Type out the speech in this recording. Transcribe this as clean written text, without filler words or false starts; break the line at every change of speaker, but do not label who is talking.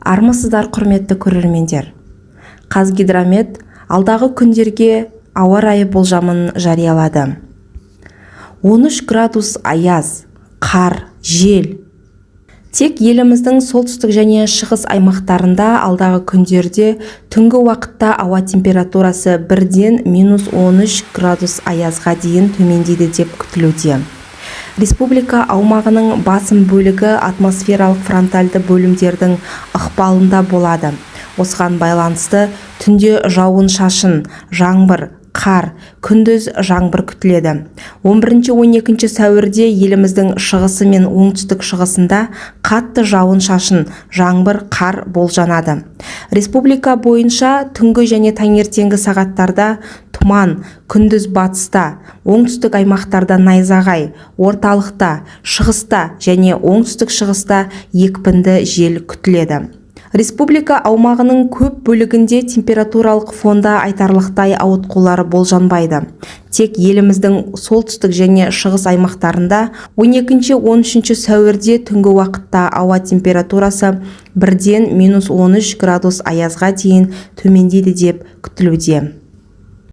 Армысыздар құрметті көрермендер. Қазгидромет алдағы күндерге ауа райы болжамын жариялады. 13 градус аяз, қар, жел. Тек еліміздің солтүстік және шығыс аймақтарында алдағы күндерде түнгі уақытта ауа температурасы бірден -13 градус аязға дейін төмендейді деп күтілуде. Республика аумағының басым бөлігі атмосфералық фронтальды бөлімдердің ықпалында болады. Осыған байланысты түнде жауын-шашын, жаңбыр, қар, күндіз жаңбыр күтіледі. 11-12 сәуірде еліміздің шығысы мен оңтүстік шығысында қатты жауын-шашын, жаңбыр, қар болжанады. Республика бойынша түнгі және таңертеңгі сағаттарда тұман, күндіз батыста, оңтүстік аймақтарда найзағай, орталықта, шығыста және оңтүстік шығыста екпінді жел күтіледі. Республика аумағының көп бөлігінде температуралық фонда айтарлықтай ауытқулар болжанбайды. Тек еліміздің солтүстік және шығыс аймақтарында 12-13 сәуірде түнгі уақытта ауа температурасы бірден -13 градус аязға дейін төмендейді деп күтілуде.